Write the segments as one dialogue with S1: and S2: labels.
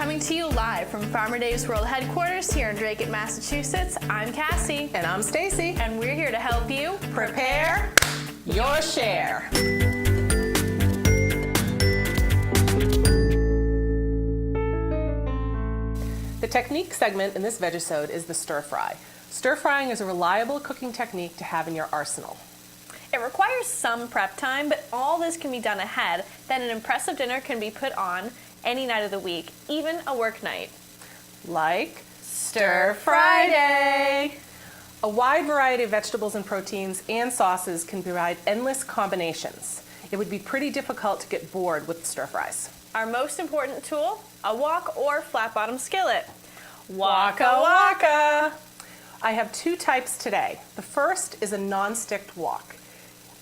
S1: Coming to you live from Farmer Dave's World Headquarters here in Drake, Massachusetts, I'm Cassie.
S2: And I'm Stacey.
S1: And we're here to help you
S2: prepare your share. The technique segment in this VEGISODE is the stir fry. Stir frying is a reliable cooking technique to have in your arsenal.
S1: It requires some prep time, but all this can be done ahead. Then an impressive dinner can be put on any night of the week, even a work night.
S2: Like Stir Friday! A wide variety of vegetables and proteins and sauces can provide endless combinations. It would be pretty difficult to get bored with stir fries.
S1: Our most important tool, a wok or flat bottom skillet.
S2: Waka waka! I have two types today. The first is a non-stick wok.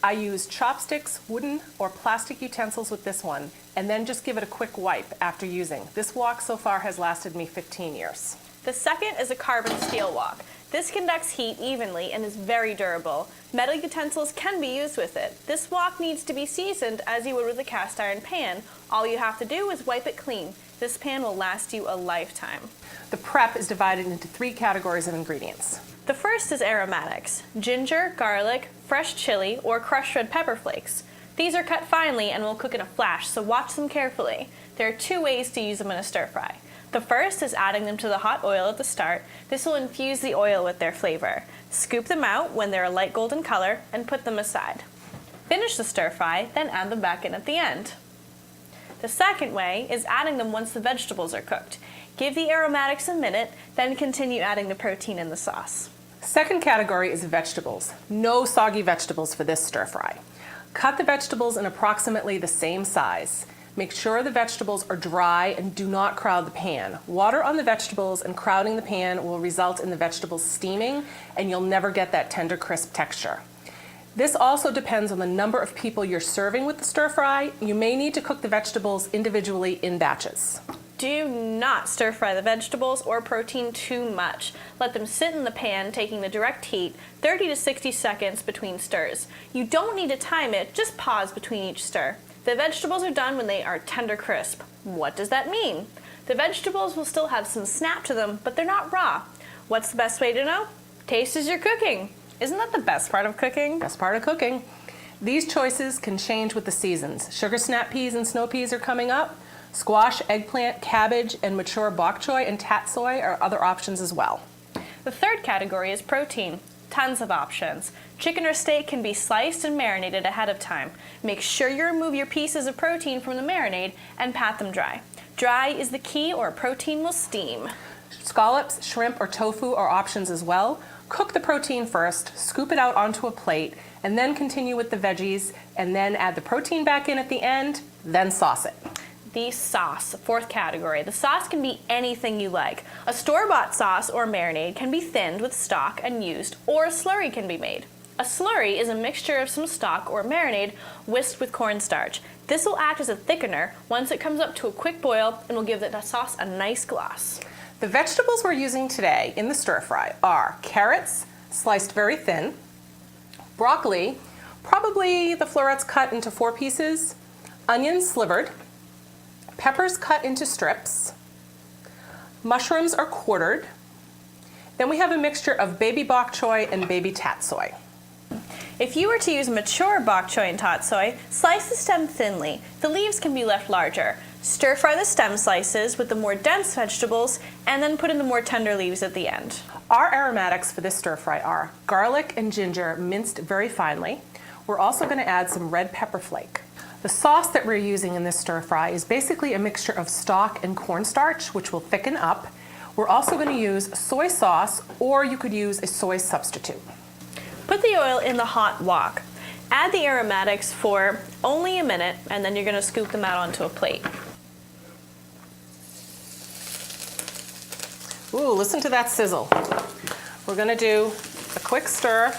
S2: I use chopsticks, wooden or plastic utensils with this one, and then just give it a quick wipe after using. This wok so far has lasted me 15 years.
S1: The second is a carbon steel wok. This conducts heat evenly and is very durable. Metal utensils can be used with it. This wok needs to be seasoned as you would with a cast iron pan. All you have to do is wipe it clean. This pan will last you a lifetime.
S2: The prep is divided into three categories of ingredients.
S1: The first is aromatics: ginger, garlic, fresh chili, or crushed red pepper flakes. These are cut finely and will cook in a flash, so watch them carefully. There are two ways to use them in a stir fry. The first is adding them to the hot oil at the start. This will infuse the oil with their flavor. Scoop them out when they're a light golden color and put them aside. Finish the stir fry, then add them back in at the end. The second way is adding them once the vegetables are cooked. Give the aromatics a minute, then continue adding the protein in the sauce.
S2: Second category is vegetables. No soggy vegetables for this stir fry. Cut the vegetables in approximately the same size. Make sure the vegetables are dry and do not crowd the pan. Water on the vegetables and crowding the pan will result in the vegetables steaming, and you'll never get that tender, crisp texture. This also depends on the number of people you're serving with the stir fry. You may need to cook the vegetables individually in batches.
S1: Do not stir fry the vegetables or protein too much. Let them sit in the pan, taking the direct heat, 30 to 60 seconds between stirs. You don't need to time it, just pause between each stir. The vegetables are done when they are tender crisp. What does that mean? The vegetables will still have some snap to them, but they're not raw. What's the best way to know? Taste as you're cooking. Isn't that the best part of cooking?
S2: Best part of cooking. These choices can change with the seasons. Sugar snap peas and snow peas are coming up. Squash, eggplant, cabbage, and mature bok choy and tatsoi are other options as well.
S1: The third category is protein. Tons of options. Chicken or steak can be sliced and marinated ahead of time. Make sure you remove your pieces of protein from the marinade and pat them dry. Dry is the key, or protein will steam.
S2: Scallops, shrimp, or tofu are options as well. Cook the protein first, scoop it out onto a plate, and then continue with the veggies, and then add the protein back in at the end, then sauce it.
S1: The sauce, fourth category. The sauce can be anything you like. A store-bought sauce or marinade can be thinned with stock and used, or a slurry can be made. A slurry is a mixture of some stock or marinade whisked with cornstarch. This will act as a thickener once it comes up to a quick boil and will give the sauce a nice gloss.
S2: The vegetables we're using today in the stir fry are carrots, sliced very thin, broccoli, probably the florets cut into 4 pieces, onions slivered, peppers cut into strips, mushrooms are quartered, then we have a mixture of baby bok choy and baby tatsoi.
S1: If you were to use mature bok choy and tatsoi, slice the stem thinly. The leaves can be left larger. Stir fry the stem slices with the more dense vegetables and then put in the more tender leaves at the end.
S2: Our aromatics for this stir fry are garlic and ginger minced very finely. We're also going to add some red pepper flake. The sauce that we're using in this stir fry is basically a mixture of stock and cornstarch, which will thicken up. We're also going to use soy sauce, or you could use a soy substitute.
S1: Put the oil in the hot wok. Add the aromatics for only a minute, and then you're going to scoop them out onto a plate.
S2: Ooh, listen to that sizzle. We're going to do a quick stir.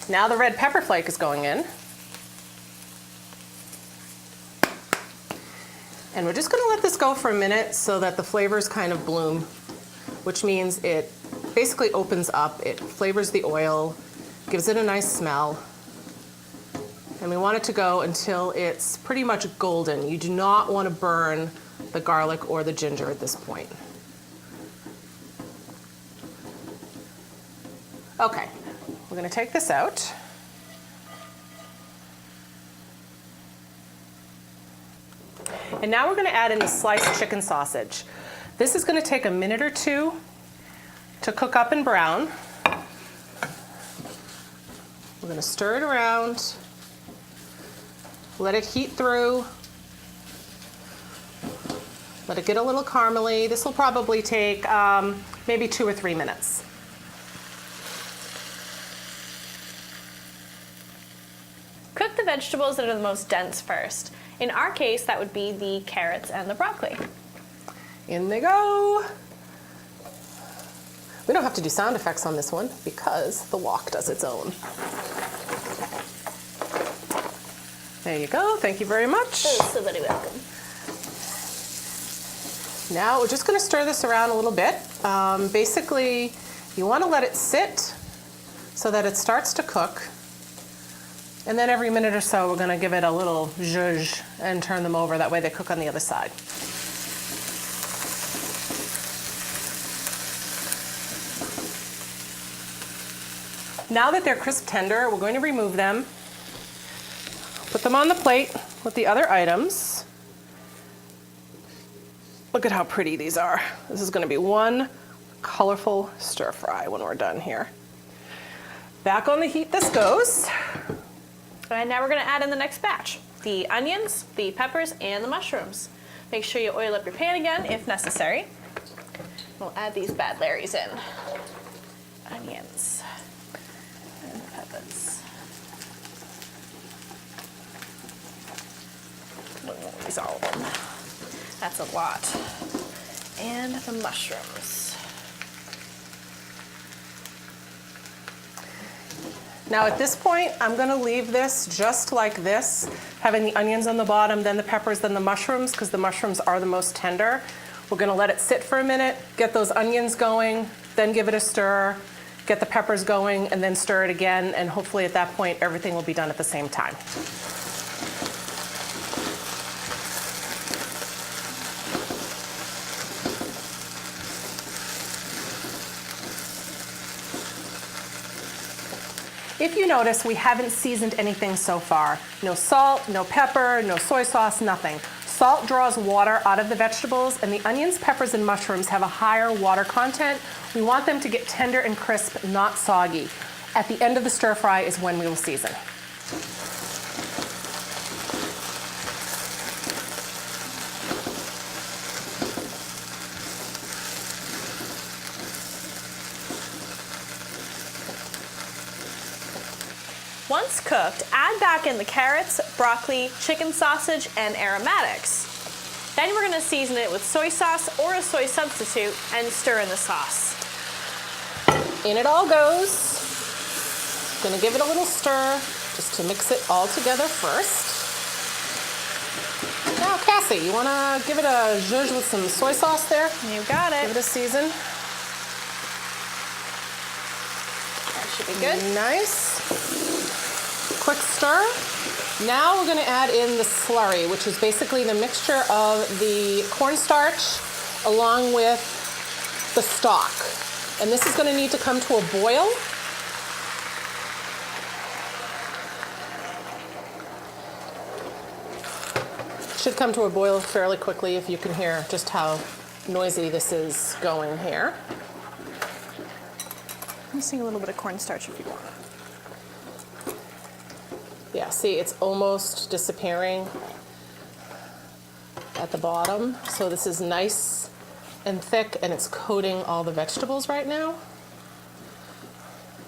S2: Now the red pepper flake is going in. And we're just going to let this go for a minute so that the flavors kind of bloom, which means it basically opens up, it flavors the oil, gives it a nice smell. And we want it to go until it's pretty much golden. You do not want to burn the garlic or the ginger at this point. Okay, we're going to take this out. And now we're going to add in the sliced chicken sausage. This is going to take a minute or two to cook up and brown. We're going to stir it around, let it heat through, let it get a little caramely. This will probably take maybe 2 or 3 minutes.
S1: Cook the vegetables that are the most dense first. In our case, that would be the carrots and the broccoli.
S2: In they go. We don't have to do sound effects on this one because the wok does its own. There you go. Thank you very much.
S1: Oh, so very welcome.
S2: Now we're just going to stir this around a little bit. Basically, you want to let it sit so that it starts to cook. And then every minute or so, we're going to give it a little zhuzh and turn them over. That way they cook on the other side. Now that they're crisp tender, we're going to remove them, put them on the plate with the other items. Look at how pretty these are. This is going to be one colorful stir fry when we're done here. Back on the heat this goes.
S1: And now we're going to add in the next batch. The onions, the peppers, and the mushrooms. Make sure you oil up your pan again if necessary. We'll add these bad Larrys in. Onions and peppers. We won't use all of them. That's a lot. And the mushrooms.
S2: Now at this point, I'm going to leave this just like this, having the onions on the bottom, then the peppers, then the mushrooms, because the mushrooms are the most tender. We're going to let it sit for a minute, get those onions going, then give it a stir, get the peppers going, and then stir it again, and hopefully at that point, everything will be done at the same time. If you notice, we haven't seasoned anything so far. No salt, no pepper, no soy sauce, nothing. Salt draws water out of the vegetables, and the onions, peppers, and mushrooms have a higher water content. We want them to get tender and crisp, not soggy. At the end of the stir fry is when we will season.
S1: Once cooked, add back in the carrots, broccoli, chicken sausage, and aromatics. Then we're going to season it with soy sauce or a soy substitute and stir in the sauce.
S2: In it all goes. Gonna give it a little stir just to mix it all together first. Now, Cassie, you wanna give it a zhuzh with some soy sauce there?
S1: You got it.
S2: Give it a season.
S1: That should be good.
S2: Nice. Quick stir. Now we're going to add in the slurry, which is basically the mixture of the cornstarch along with the stock. And this is going to need to come to a boil. It should come to a boil fairly quickly if you can hear just how noisy this is going here.
S1: I'm seeing a little bit of cornstarch if you want.
S2: Yeah, see, it's almost disappearing at the bottom. So this is nice and thick, and it's coating all the vegetables right now.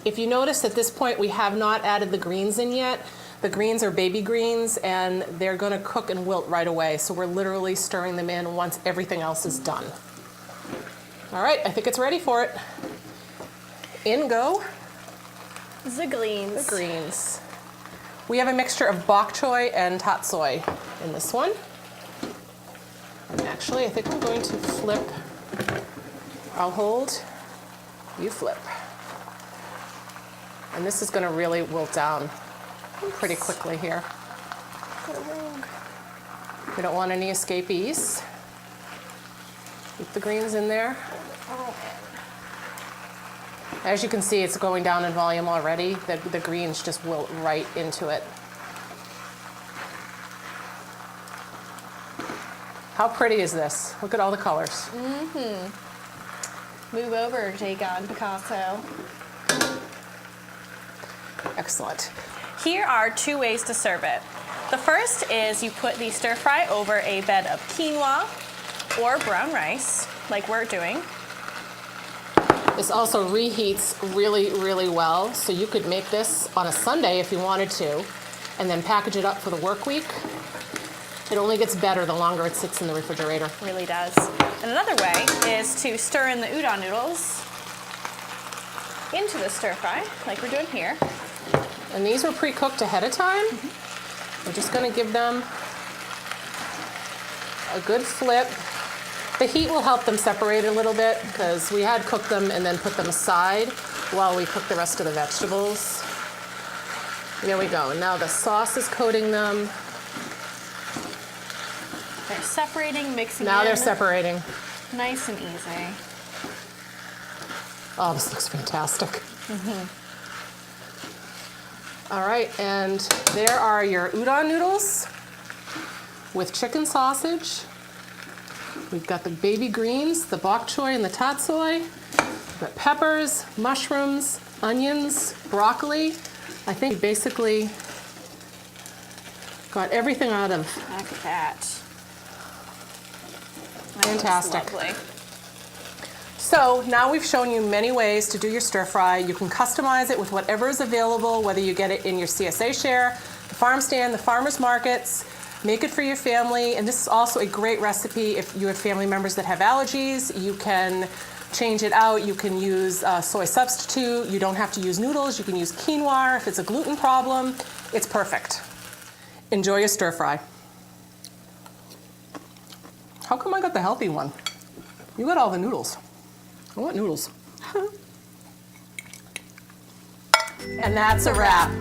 S2: If you notice at this point, we have not added the greens in yet. The greens are baby greens, and they're gonna cook and wilt right away. So we're literally stirring them in once everything else is done. All right, I think it's ready for it. In go
S1: The greens.
S2: the greens. We have a mixture of bok choy and tatsoi in this one. And actually, I think I'm going to flip. I'll hold, you flip. And this is going to really wilt down pretty quickly here.
S1: Go rogue.
S2: We don't want any escapees. Keep the greens in there. As you can see, it's going down in volume already. The greens just wilt right into it. How pretty is this? Look at all the colors.
S1: Mm-hmm. Move over, take on Picasso.
S2: Excellent.
S1: Here are 2 ways to serve it. The first is you put the stir fry over a bed of quinoa or brown rice, like we're doing.
S2: This also reheats really, really well, so you could make this on a Sunday if you wanted to, and then package it up for the work week. It only gets better the longer it sits in the refrigerator.
S1: Really does. And another way is to stir in the udon noodles into the stir fry, like we're doing here.
S2: And these were pre-cooked ahead of time. We're just gonna give them a good flip. The heat will help them separate a little bit because we had cooked them and then put them aside while we cook the rest of the vegetables. There we go. Now the sauce is coating them.
S1: They're separating, mixing
S2: Now
S1: in.
S2: they're separating.
S1: Nice and easy.
S2: Oh, this looks fantastic. All right, and there are your udon noodles with chicken sausage. We've got the baby greens, the bok choy and the tatsoi. We've got peppers, mushrooms, onions, broccoli. I think we basically got everything out of.
S1: Look at that.
S2: Fantastic.
S1: That looks lovely.
S2: So now we've shown you many ways to do your stir fry. You can customize it with whatever is available, whether you get it in your CSA share, the farm stand, the farmers markets. Make it for your family, and this is also a great recipe if you have family members that have allergies. You can change it out. You can use soy substitute. You don't have to use noodles. You can use quinoa if it's a gluten problem. It's perfect. Enjoy your stir fry. How come I got the healthy one? You got all the noodles. I want noodles. And that's a wrap.